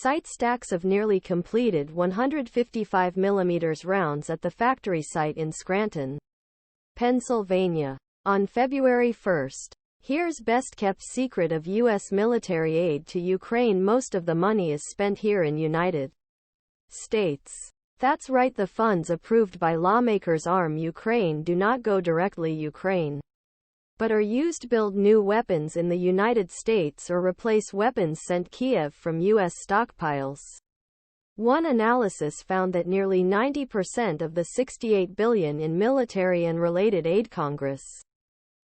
site stacks of nearly completed 155mm rounds at the factory site in Scranton, Pennsylvania. On February 1, here's best-kept secret of U.S. military aid to Ukraine. Most of the money is spent here in United States. That's right, the funds approved by lawmakers arm Ukraine do not go directly Ukraine, but are used to build new weapons in the United States or replace weapons sent Kiev from U.S. stockpiles. One analysis found that nearly 90% of the $68 billion in military and related aid Congress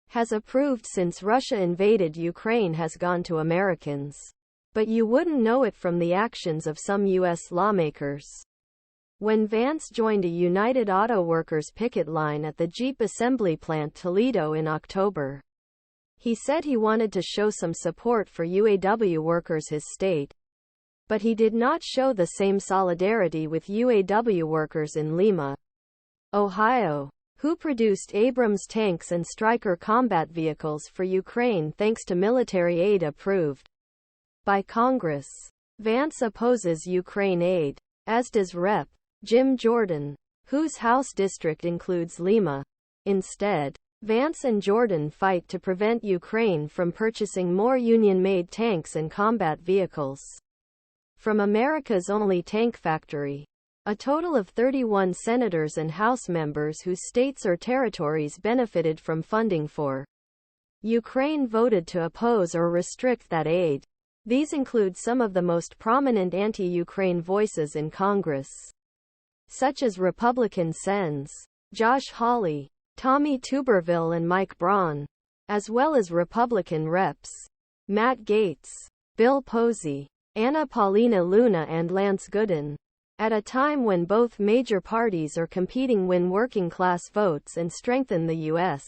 has approved since Russia invaded Ukraine has gone to Americans. But you wouldn't know it from the actions of some U.S. lawmakers. When Vance joined a United Auto Workers picket line at the Jeep assembly plant Toledo in October, he said he wanted to show some support for UAW workers his state. But he did not show the same solidarity with UAW workers in Lima, Ohio, who produced Abrams tanks and Stryker combat vehicles for Ukraine thanks to military aid approved by Congress. Vance opposes Ukraine aid, as does Rep. Jim Jordan, whose House district includes Lima. Instead, Vance and Jordan fight to prevent Ukraine from purchasing more Union-made tanks and combat vehicles from America's only tank factory. A total of 31 senators and House members whose states or territories benefited from funding for Ukraine voted to oppose or restrict that aid. These include some of the most prominent anti-Ukraine voices in Congress, such as Republican Sens. Josh Hawley, Tommy Tuberville and Mike Braun, as well as Republican Reps. Matt Gaetz, Bill Posey, Anna Paulina Luna and Lance Gooden. At a time when both major parties are competing win working-class votes and strengthen the U.S.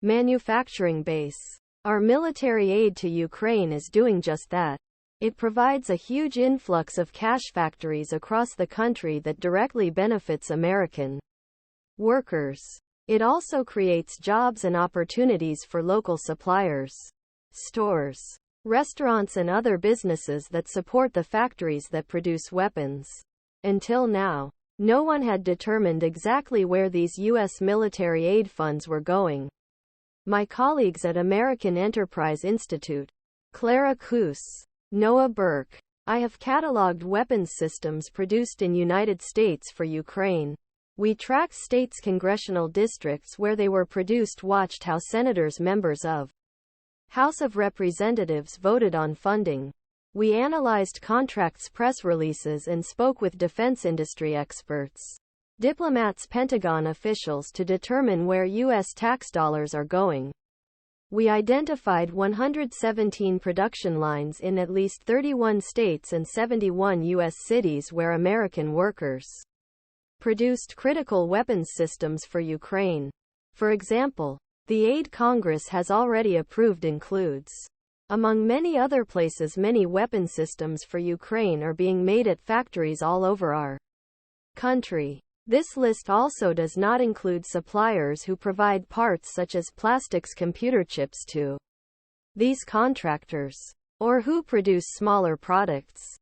manufacturing base, our military aid to Ukraine is doing just that. It provides a huge influx of cash factories across the country that directly benefits American workers. It also creates jobs and opportunities for local suppliers, stores, restaurants and other businesses that support the factories that produce weapons. Until now, no one had determined exactly where these U.S. military aid funds were going. My colleagues at American Enterprise Institute, Clara Koos, Noah Burke, I have cataloged weapons systems produced in United States for Ukraine. We tracked states' congressional districts where they were produced, watched how senators, members of House of Representatives voted on funding. We analyzed contracts, press releases and spoke with defense industry experts, diplomats, Pentagon officials to determine where U.S. tax dollars are going. We identified 117 production lines in at least 31 states and 71 U.S. cities where American workers produced critical weapons systems for Ukraine. For example, the aid Congress has already approved includes, among many other places, many weapon systems for Ukraine are being made at factories all over our country. This list also does not include suppliers who provide parts such as plastics, computer chips to these contractors, or who produce smaller products.